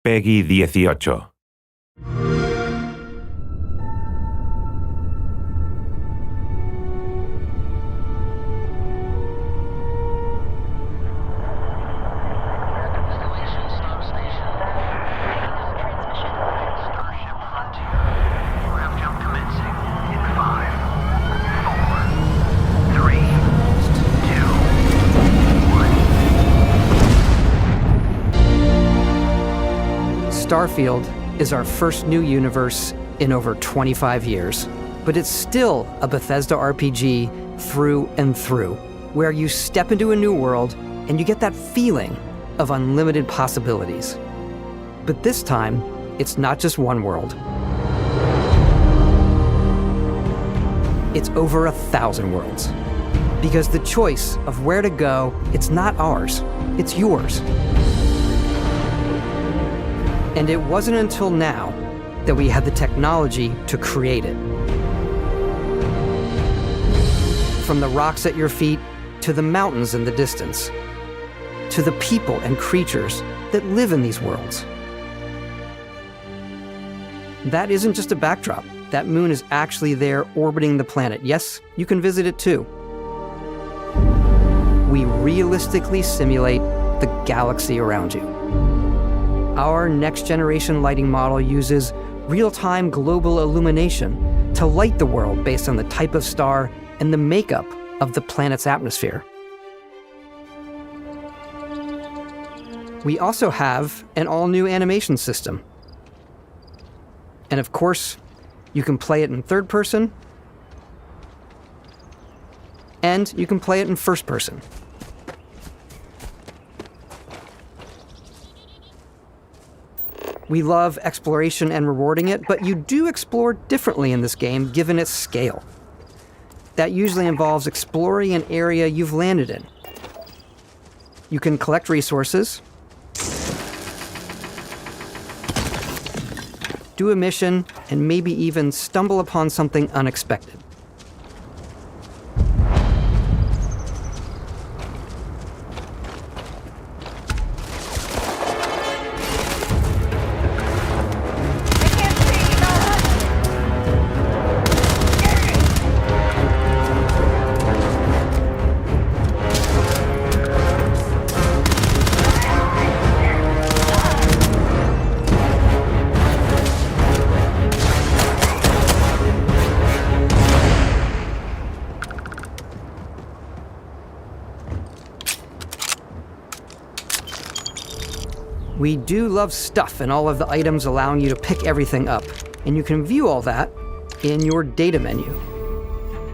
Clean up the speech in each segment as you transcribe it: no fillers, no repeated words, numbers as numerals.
Peggy 18. Starfield is our first new universe in over 25 years, but it's still a Bethesda RPG through and through, where you step into a new world and you get that feeling of unlimited possibilities. But this time, it's not just one world. It's over 1,000 worlds. Because the choice of where to go, it's not ours, it's yours. And it wasn't until now that we had the technology to create it. From the rocks at your feet, to the mountains in the distance, to the people and creatures that live in these worlds. That isn't just a backdrop. That moon is actually there orbiting the planet. Yes, you can visit it too. We realistically simulate the galaxy around you. Our next-generation lighting model uses real-time global illumination to light the world based on the type of star and the makeup of the planet's atmosphere. We also have an all-new animation system. And of course, you can play it in third person, and you can play it in first person. We love exploration and rewarding it, but you do explore differently in this game given its scale. That usually involves exploring an area you've landed in. You can collect resources, do a mission, and maybe even stumble upon something unexpected. We do love stuff and all of the items allowing you to pick everything up, and you can view all that in your data menu.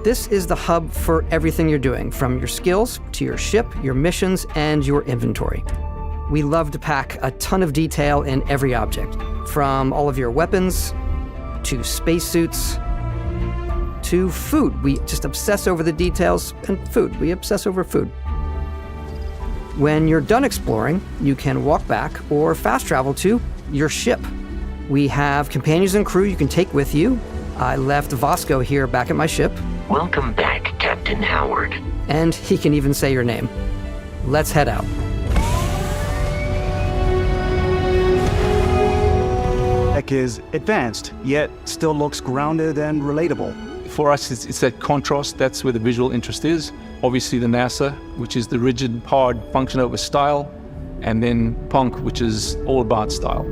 This is the hub for everything you're doing, from your skills to your ship, your missions, and your inventory. We love to pack a ton of detail in every object, from all of your weapons, to spacesuits, to food. We just obsess over the details, and food. We obsess over food. When you're done exploring, you can walk back or fast travel to your ship. We have companions and crew you can take with you. I left Vasco here back at my ship. Welcome back, Captain Howard. And he can even say your name. Let's head out. Tech is advanced, yet still looks grounded and relatable. For us, it's that contrast. That's where the visual interest is. Obviously the NASA, which is the rigid, hard function over style, and then Punk, which is all about style.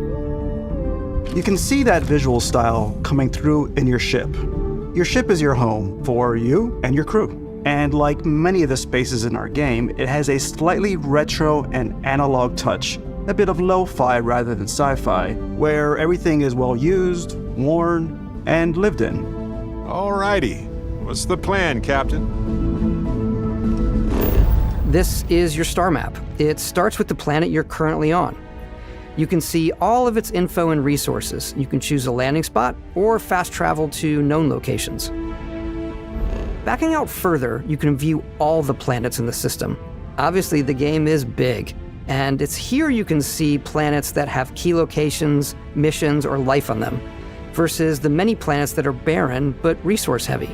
You can see that visual style coming through in your ship. Your ship is your home for you and your crew. And like many of the spaces in our game, it has a slightly retro and analog touch, a bit of lo-fi rather than sci-fi, where everything is well used, worn, and lived in. Alrighty. What's the plan, Captain? This is your star map. It starts with the planet you're currently on. You can see all of its info and resources. You can choose a landing spot or fast travel to known locations. Backing out further, you can view all the planets in the system. Obviously, the game is big, and it's here you can see planets that have key locations, missions, or life on them, versus the many planets that are barren but resource-heavy.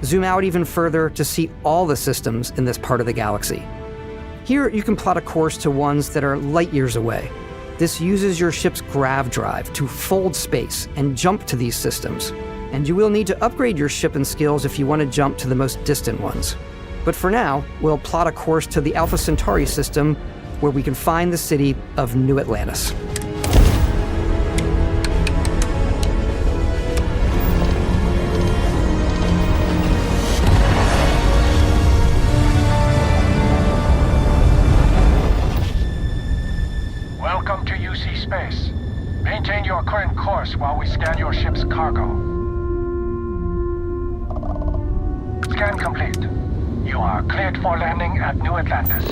Zoom out even further to see all the systems in this part of the galaxy. Here, you can plot a course to ones that are light years away. This uses your ship's grav drive to fold space and jump to these systems. And you will need to upgrade your ship and skills if you want to jump to the most distant ones. But for now, we'll plot a course to the Alpha Centauri system where we can find the city of New Atlantis. Welcome to UC Space. Maintain your current course while we scan your ship's cargo. Scan complete. You are cleared for landing at New Atlantis.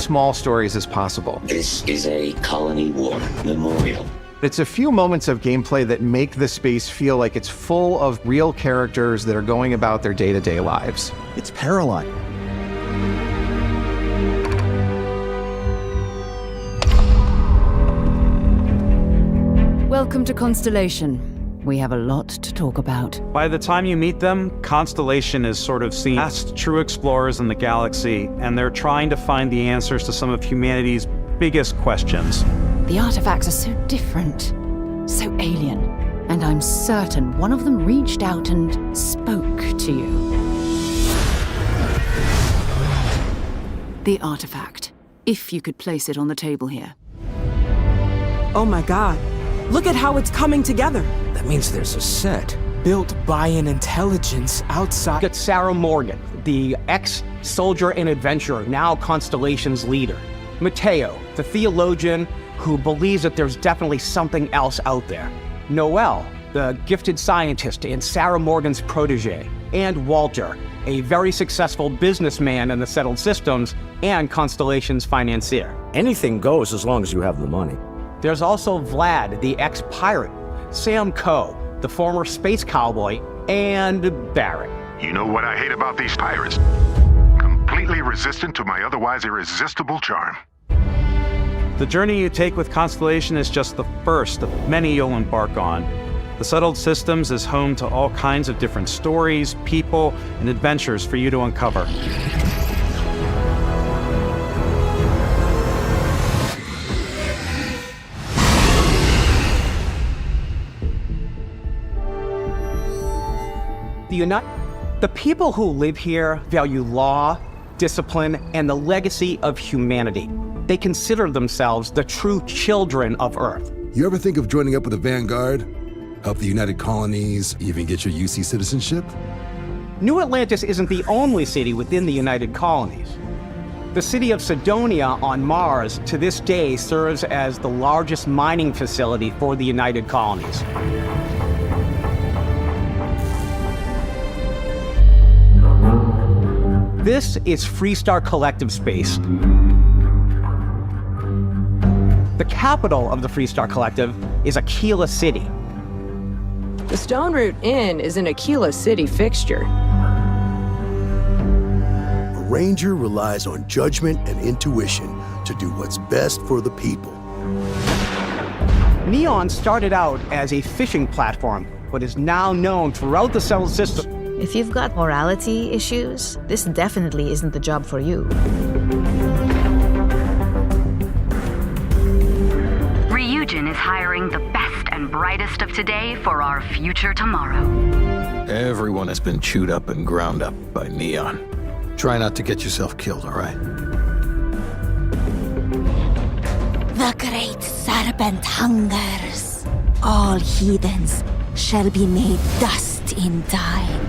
Small stories as possible. This is a colony war memorial. It's a few moments of gameplay that make the space feel like it's full of real characters that are going about their day-to-day lives. It's paralyzed. Welcome to Constellation. We have a lot to talk about. By the time you meet them, Constellation is sort of seen as true explorers in the galaxy, and they're trying to find the answers to some of humanity's biggest questions. The artifacts are so different, so alien, and I'm certain one of them reached out and spoke to you. The artifact, if you could place it on the table here. Oh my god, look at how it's coming together. That means there's a set. Built by an intelligence outside. Got Sarah Morgan, the ex-soldier and adventurer, now Constellation's leader. Mateo, the theologian who believes that there's definitely something else out there. Noel, the gifted scientist and Sarah Morgan's protege. And Walter, a very successful businessman in the settled systems and Constellation's financier. Anything goes as long as you have the money. There's also Vlad, the ex-pirate, Sam Coe, the former space cowboy, and Barrett. You know what I hate about these pirates? Completely resistant to my otherwise irresistible charm. The journey you take with Constellation is just the first of many you'll embark on. The Settled Systems is home to all kinds of different stories, people, and adventures for you to uncover. The people who live here value law, discipline, and the legacy of humanity. They consider themselves the true children of Earth. You ever think of joining up with the Vanguard? Help the United Colonies, even get your UC citizenship? New Atlantis isn't the only city within the United Colonies. The city of Sidonia on Mars to this day serves as the largest mining facility for the United Colonies. This is Freestar Collective Space. The capital of the Freestar Collective is Aquila City. The Stone Root Inn is an Aquila City fixture. A ranger relies on judgment and intuition to do what's best for the people. Neon started out as a fishing platform, but is now known throughout the settled system. If you've got morality issues, this definitely isn't the job for you. Ryujin is hiring the best and brightest of today for our future tomorrow. Everyone has been chewed up and ground up by Neon. Try not to get yourself killed, all right? The great serpent hungers. All heathens shall be made dust in time.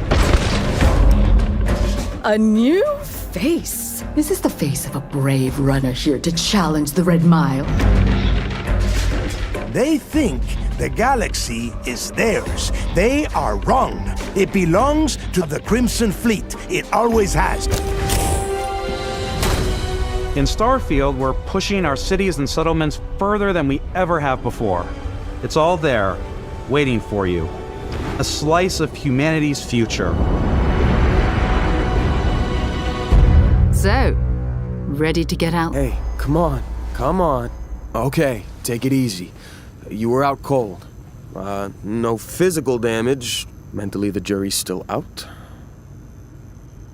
A new face. Is this the face of a brave runner here to challenge the Red Mile? They think the galaxy is theirs. They are wrong. It belongs to the Crimson Fleet. It always has. In Starfield, we're pushing our cities and settlements further than we ever have before. It's all there, waiting for you. A slice of humanity's future. So, ready to get out? Hey, come on. Okay, take it easy. You were out cold. No physical damage. Mentally, the jury's still out.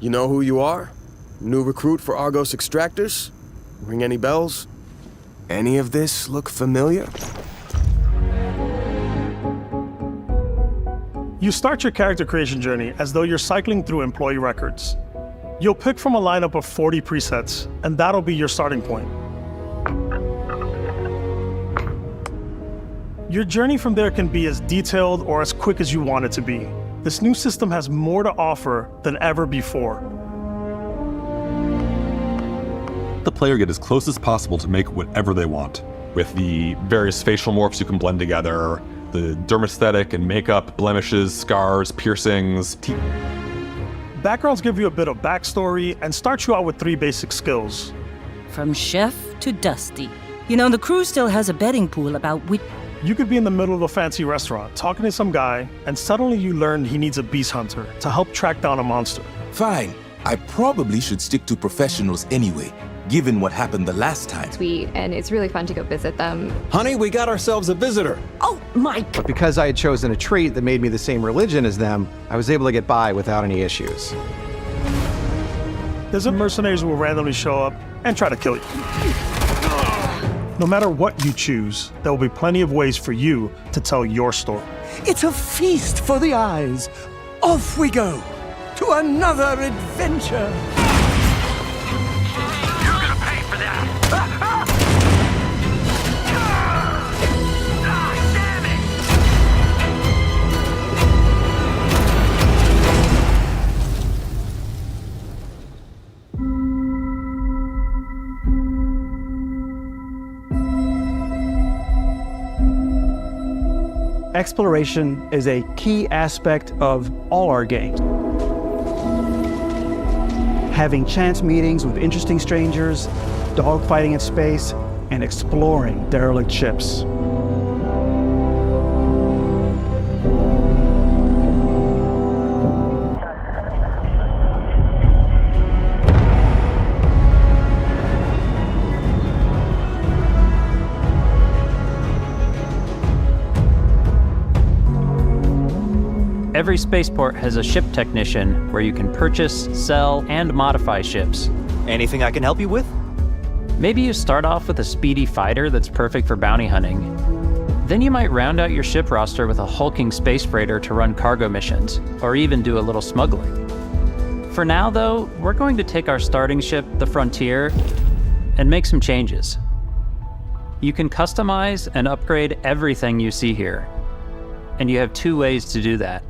You know who you are? New recruit for Argos Extractors? Ring any bells? Any of this look familiar? You start your character creation journey as though you're cycling through employee records. You'll pick from a lineup of 40 presets, and that'll be your starting point. Your journey from there can be as detailed or as quick as you want it to be. This new system has more to offer than ever before. The player get as close as possible to make whatever they want. With the various facial morphs you can blend together, the dermesthetic and makeup, blemishes, scars, piercings, teeth. Backgrounds give you a bit of backstory and start you out with 3 basic skills. From chef to dusty. You know, the crew still has a betting pool about which... You could be in the middle of a fancy restaurant talking to some guy, and suddenly you learn he needs a beast hunter to help track down a monster. Fine. I probably should stick to professionals anyway, given what happened the last time. Sweet, and it's really fun to go visit them. Honey, we got ourselves a visitor. Oh, Mike! But because I had chosen a trait that made me the same religion as them, I was able to get by without any issues. There's mercenaries who will randomly show up and try to kill you. No matter what you choose, there will be plenty of ways for you to tell your story. It's a feast for the eyes. Off we go to another adventure. You're gonna pay for that! Damn Exploration is a key aspect of all our games. Having chance meetings with interesting strangers, dogfighting in space, and exploring derelict ships. Every spaceport has a ship technician where you can purchase, sell, and modify ships. Anything I can help you with? Maybe you start off with a speedy fighter that's perfect for bounty hunting. Then you might round out your ship roster with a hulking space freighter to run cargo missions, or even do a little smuggling. For now, though, we're going to take our starting ship, the Frontier, and make some changes. You can customize and upgrade everything you see here, and you have 2 ways to do that.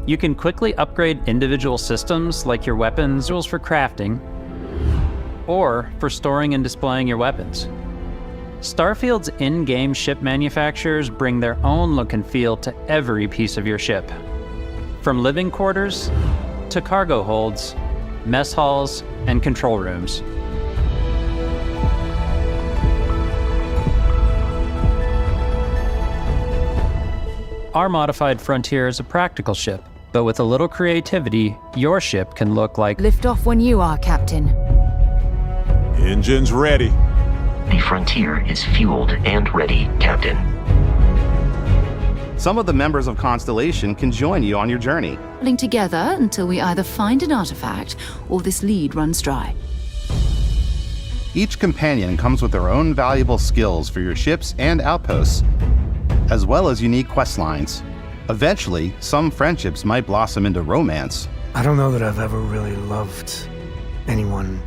You can quickly upgrade individual systems like your weapons, tools for crafting, or for storing and displaying your weapons. Starfield's in-game ship manufacturers bring their own look and feel to every piece of your ship. From living quarters to cargo holds, mess halls, and control rooms. Our modified Frontier is a practical ship, but with a little creativity, your ship can look like... Lift off when you are, Captain. Engines ready. The Frontier is fueled and ready, Captain. Some of the members of Constellation can join you on your journey. Pulling together until we either find an artifact or this lead runs dry. Each companion comes with their own valuable skills for your ships and outposts, as well as unique quest lines. Eventually, some friendships might blossom into romance. I don't know that I've ever really loved anyone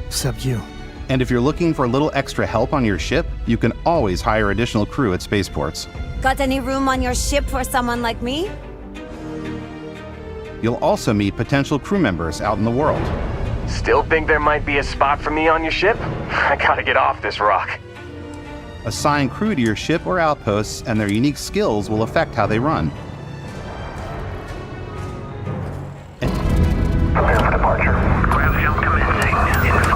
except you. And if you're looking for a little extra help on your ship, you can always hire additional crew at spaceports. Got any room on your ship for someone like me? You'll also meet potential crew members out in the world. Still think there might be a spot for me on your ship? I gotta get off this rock. Assign crew to your ship or outposts, and their unique skills will affect how they run. Prepare for departure. Ground shield commencing in